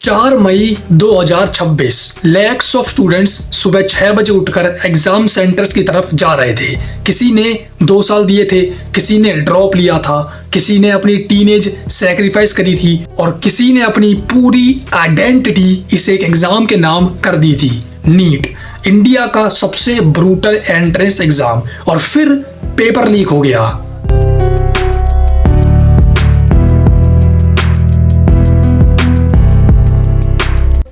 4 May 2026 lakhs of students सुबह 6 बजे उठकर एग्जाम सेंटर्स की तरफ जा रहे थे। किसी ने 2 साल दिए थे, किसी ने ड्रॉप लिया था, किसी ने अपनी टीनेज सैक्रिफाइस करी थी और किसी ने अपनी पूरी आइडेंटिटी इस एक एग्जाम के नाम कर दी थी। नीट, इंडिया का सबसे ब्रूटल एंट्रेंस एग्जाम, और फिर पेपर लीक हो गया।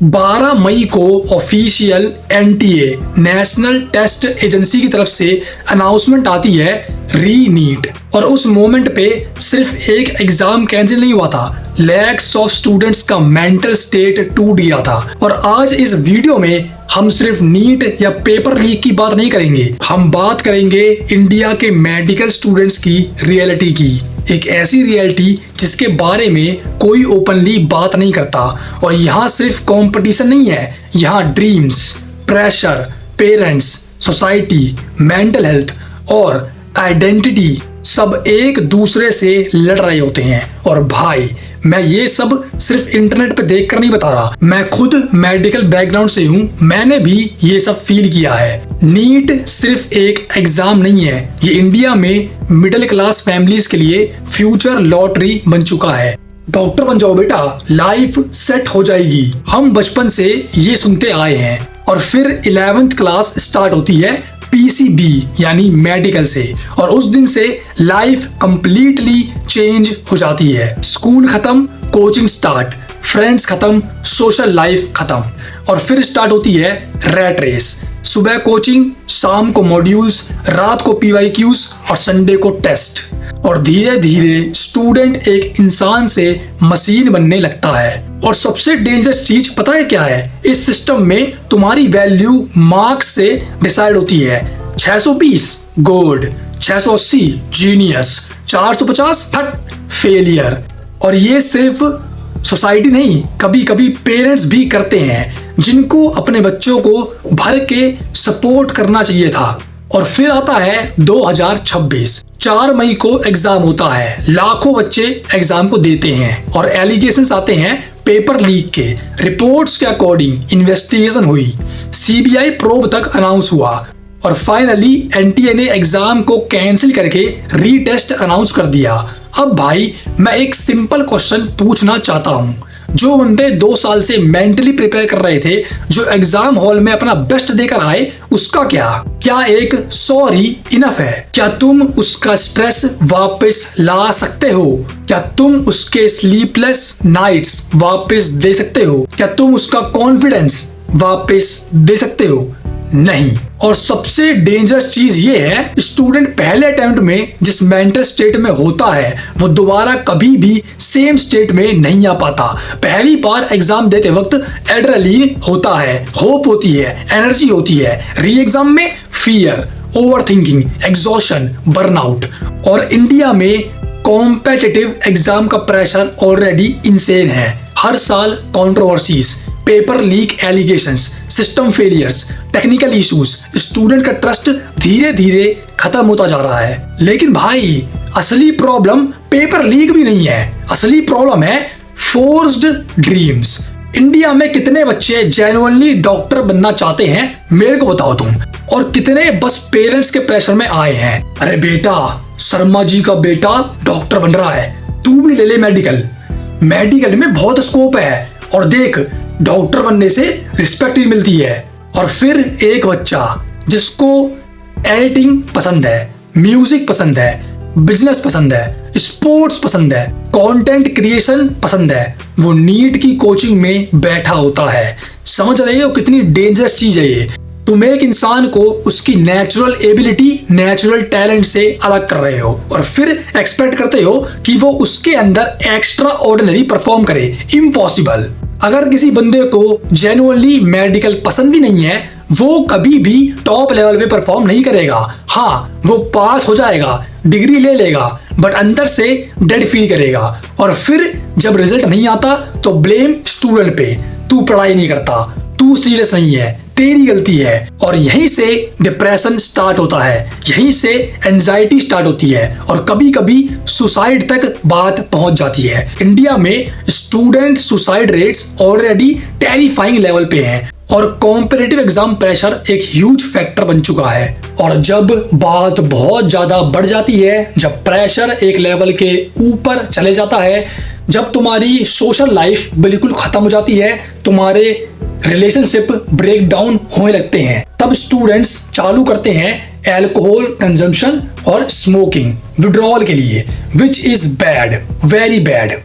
12 मई को official NTA national test agency की तरफ से अनाउंसमेंट आती है री नीट, और उस मोमेंट पे सिर्फ एक एग्जाम कैंसिल नहीं हुआ था, लैक्स ऑफ स्टूडेंट्स का मेंटल स्टेट टूट गया था। और आज इस वीडियो में हम सिर्फ नीट या पेपर लीक की बात नहीं करेंगे, हम बात करेंगे इंडिया के मेडिकल स्टूडेंट्स की रियलिटी की, एक ऐसी रियलिटी जिसके बारे में कोई ओपनली बात नहीं करता। और यहाँ सिर्फ कंपटीशन नहीं है, यहाँ dreams, pressure, parents, society, mental health और आइडेंटिटी सब एक दूसरे से लड़ रहे होते हैं। और भाई, मैं ये सब सिर्फ इंटरनेट पे देखकर नहीं बता रहा, मैं खुद मेडिकल बैकग्राउंड से हूँ, मैंने भी ये सब फील किया है। नीट सिर्फ एक एग्जाम नहीं है, ये इंडिया में मिडिल क्लास फैमिलीज के लिए फ्यूचर लॉटरी बन चुका है। डॉक्टर बन जाओ बेटा, लाइफ सेट हो जाएगी, हम बचपन से ये सुनते आए हैं। और फिर 11th क्लास स्टार्ट होती है पीसीबी यानी मेडिकल से, और उस दिन से लाइफ कंप्लीटली चेंज हो जाती है। स्कूल खत्म, कोचिंग स्टार्ट, फ्रेंड्स खत्म, सोशल लाइफ खत्म, और फिर स्टार्ट होती है रैट रेस। सुबह कोचिंग, शाम को मॉड्यूल्स, रात को पीवाईक्यूज और संडे को टेस्ट। और धीरे धीरे स्टूडेंट एक इंसान से मशीन बनने लगता है। और सबसे डेंजरस चीज पता है क्या है? इस सिस्टम में तुम्हारी वैल्यू मार्क्स से डिसाइड होती है। 620 गुड, 680 जीनियस, 450 फेलियर। और ये सिर्फ सोसाइटी नहीं, कभी कभी पेरेंट्स भी करते हैं, जिनको अपने बच्चों को भर के सपोर्ट करना चाहिए था। और फिर आता है 2026, 4 मई को एग्जाम होता है, लाखों बच्चे एग्जाम को देते हैं और एलिगेशंस आते हैं पेपर लीक के। रिपोर्ट्स के अकॉर्डिंग इन्वेस्टिगेशन हुई, सीबीआई प्रोब तक अनाउंस हुआ, और फाइनली एनटीए ने एग्जाम को कैंसिल करके रीटेस्ट अनाउंस कर दिया। अब भाई, मैं एक सिंपल क्वेश्चन पूछना चाहता हूँ। जो बंदे 2 साल से मेंटली प्रिपेयर कर रहे थे, जो एग्जाम हॉल में अपना बेस्ट देकर आए, उसका क्या एक सॉरी इनफ है? क्या तुम उसका स्ट्रेस वापस ला सकते हो? क्या तुम उसके स्लीपलेस नाइट्स वापस दे सकते हो? क्या तुम उसका कॉन्फिडेंस वापस दे सकते हो? नहीं। और सबसे डेंजरस चीज ये है, स्टूडेंट पहले अटेम्प्ट में जिस मेंटल स्टेट में होता है, वो दोबारा कभी भी सेम स्टेट में नहीं आ पाता। पहली बार एग्जाम देते वक्त एड्रेनलिन होता है, होप होती है, एनर्जी होती है। री एग्जाम में फियर, ओवरथिंकिंग, एग्जॉशन, बर्नआउट। और इंडिया में कॉम्पिटिटिव एग्जाम का प्रेशर ऑलरेडी इंसेन है। हर साल controversies, paper leak allegations, system failures, technical issues, student का ट्रस्ट धीरे धीरे खत्म होता जा रहा है। लेकिन भाई, असली प्रॉब्लम पेपर लीक भी नहीं है, असली प्रॉब्लम है फोर्स्ड ड्रीम्स। इंडिया में कितने बच्चे जेन्युइनली डॉक्टर बनना चाहते हैं, मेरे को बताओ तुम, और कितने बस पेरेंट्स के प्रेशर में आए हैं। अरे बेटा, शर्मा जी का बेटा डॉक्टर बन रहा है, तू भी ले ले मेडिकल में बहुत स्कोप है, और देख, डॉक्टर बनने से रिस्पेक्ट भी मिलती है। और फिर एक बच्चा जिसको एडिटिंग पसंद है, म्यूजिक पसंद है, बिजनेस पसंद है, स्पोर्ट्स पसंद है, कंटेंट क्रिएशन पसंद है, वो नीट की कोचिंग में बैठा होता है। समझ रहे हो कितनी डेंजरस चीज है ये? तुम एक इंसान को उसकी नेचुरल एबिलिटी, नेचुरल टैलेंट से अलग कर रहे हो, और फिर एक्सपेक्ट करते हो कि वो उसके अंदर एक्स्ट्रा ऑर्डिनरी परफॉर्म करे। इम्पॉसिबल। अगर किसी बंदे को जेन्युइनली मेडिकल पसंद ही नहीं है, वो कभी भी टॉप लेवल पे परफॉर्म नहीं करेगा। हाँ, वो पास हो जाएगा, डिग्री ले लेगा, बट अंदर से डेड फील करेगा। और फिर जब रिजल्ट नहीं आता तो ब्लेम स्टूडेंट पे, तू पढ़ाई नहीं करता, तू तू सीरियस नहीं है, तेरी गलती है। और यहीं से डिप्रेशन स्टार्ट होता है, यहीं से एंजाइटी स्टार्ट होती है और कभी कभी सुसाइड तक बात पहुंच जाती है। इंडिया में student suicide rates already terrifying level पे हैं और कॉम्पिटिटिव एग्जाम प्रेशर एक ह्यूज फैक्टर बन चुका है। और जब बात बहुत ज्यादा बढ़ जाती है, जब प्रेशर एक लेवल के ऊपर चले जाता है, जब तुम्हारी सोशल लाइफ बिल्कुल खत्म हो जाती है, तुम्हारे रिलेशनशिप ब्रेक डाउन होने लगते हैं, तब स्टूडेंट्स चालू करते हैं एल्कोहल कंजम्पशन और स्मोकिंग विड्रॉल के लिए, which is bad, very bad.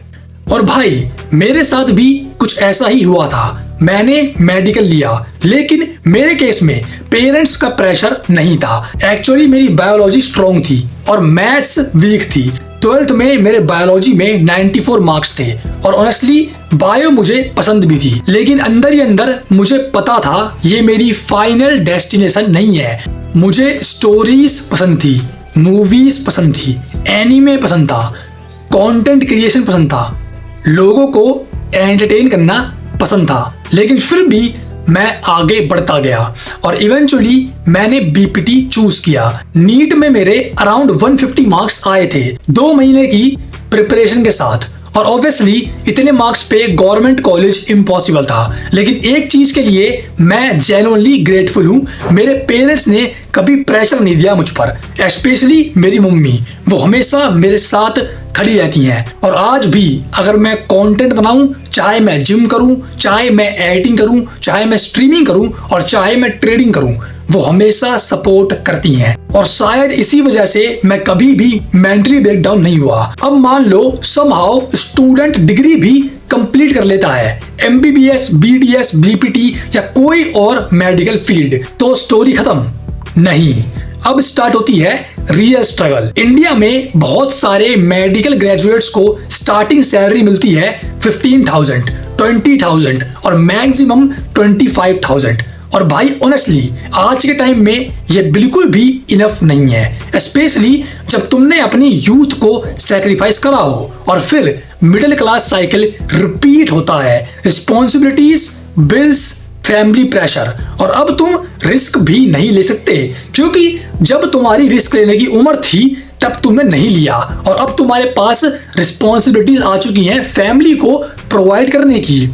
और भाई मेरे साथ भी कुछ ऐसा ही हुआ था। मैंने मेडिकल लिया, लेकिन मेरे केस में पेरेंट्स का प्रेशर नहीं था। एक्चुअली मेरी बायोलॉजी स्ट्रॉन्ग थी और मैथ्स वीक थी। 12th में मेरे बायोलॉजी में 94 मार्क्स थे और ऑनेस्टली बायो मुझे पसंद भी थी, लेकिन अंदर ही अंदर मुझे पता था ये मेरी फाइनल डेस्टिनेशन नहीं है। मुझे स्टोरीज पसंद थी, मूवीज पसंद थी, एनीमे पसंद था, कंटेंट क्रिएशन पसंद था, लोगों को एंटरटेन करना पसंद था, लेकिन फिर भी मैं आगे बढ़ता गया और इवेंचुअली मैंने बीपीटी चूज किया। नीट में मेरे अराउंड 150 मार्क्स आए थे 2 महीने की प्रिपरेशन के साथ, और ऑब्वियसली इतने मार्क्स पे गवर्नमेंट कॉलेज इम्पॉसिबल था। लेकिन एक चीज के लिए मैं जेन्युइनली ग्रेटफुल हूँ, मेरे पेरेंट्स ने कभी प्रेशर नहीं दिया मुझ पर, स्पेशली मेरी मम्मी। वो हमेशा मेरे साथ खड़ी रहती हैं और आज भी अगर मैं कंटेंट बनाऊं, चाहे मैं जिम करूं, चाहे मैं एडिटिंग करूं, चाहे मैं स्ट्रीमिंग करूं और चाहे मैं ट्रेडिंग करूं, वो हमेशा सपोर्ट करती हैं। और शायद इसी वजह से मैं कभी भी मेंटली ब्रेकडाउन नहीं हुआ। अब मान लो समहाउ स्टूडेंट डिग्री भी कंप्लीट कर लेता है, एमबीबीएस, बीडीएस, बीपीटी या कोई और मेडिकल फील्ड, तो स्टोरी खत्म नहीं। अब स्टार्ट होती है रियल स्ट्रगल। इंडिया में बहुत सारे मेडिकल ग्रेजुएट्स को स्टार्टिंग सैलरी मिलती है 15,000, 20,000 और मैक्सिमम 25,000। और भाई ऑनेस्टली आज के टाइम में ये बिल्कुल भी इनफ नहीं है, स्पेशली जब तुमने अपनी यूथ को सैक्रिफाइस करा हो और फिर मिडिल क्लास साइकिल रिपीट होता है, रिस्पॉन्सिबिलिटीज, बिल्स, फैमिली प्रेशर, और अब तुम रिस्क भी नहीं ले सकते क्योंकि जब तुम्हारी रिस्क लेने की उम्र थी तब तुमने नहीं लिया और अब तुम्हारे पास रिस्पॉन्सिबिलिटीज आ चुकी हैं फैमिली को प्रोवाइड करने की,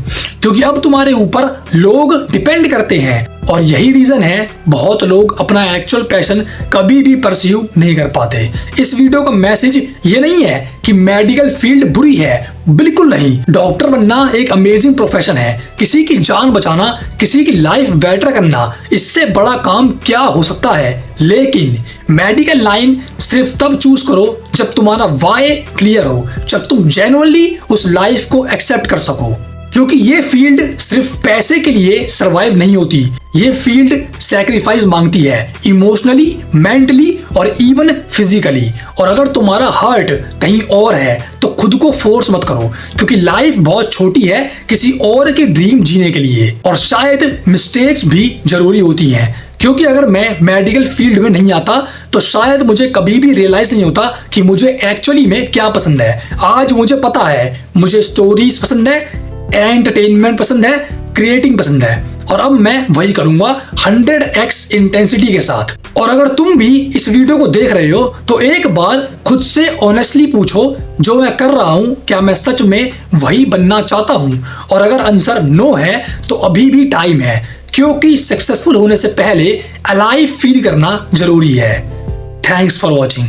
क्योंकि अब तुम्हारे ऊपर लोग डिपेंड करते हैं। और यही रीजन है बहुत लोग अपना एक्चुअल पैशन कभी भी परस्यू नहीं कर पाते। इस वीडियो का मैसेज ये नहीं है कि मेडिकल फील्ड बुरी है, बिल्कुल नहीं। डॉक्टर बनना एक अमेजिंग प्रोफेशन है, किसी की जान बचाना, किसी की लाइफ बेटर करना, इससे बड़ा काम क्या हो सकता है। लेकिन मेडिकल लाइन सिर्फ तब चूज करो जब तुम्हारा वाई क्लियर हो, जब तुम जेन्युइनली उस लाइफ को एक्सेप्ट कर सको, क्योंकि ये फील्ड सिर्फ पैसे के लिए सरवाइव नहीं होती, ये फील्ड सैक्रिफाइस मांगती है, इमोशनली, मेंटली और इवन फिजिकली। और अगर तुम्हारा हार्ट कहीं और है तो खुद को फोर्स मत करो, क्योंकि लाइफ बहुत छोटी है किसी और की ड्रीम जीने के लिए। और शायद मिस्टेक्स भी जरूरी होती हैं, क्योंकि अगर मैं मेडिकल फील्ड में नहीं आता तो शायद मुझे कभी भी रियलाइज नहीं होता कि मुझे एक्चुअली में क्या पसंद है। आज मुझे पता है, मुझे स्टोरीज पसंद है, एंटरटेनमेंट पसंद है, क्रिएटिंग पसंद है, और अब मैं वही करूंगा 100x इंटेंसिटी के साथ। और अगर तुम भी इस वीडियो को देख रहे हो तो एक बार खुद से ऑनेस्टली पूछो, जो मैं कर रहा हूं क्या मैं सच में वही बनना चाहता हूं? और अगर आंसर नो है तो अभी भी टाइम है, क्योंकि सक्सेसफुल होने से पहले अलाइव फील करना जरूरी है। Thanks for watching.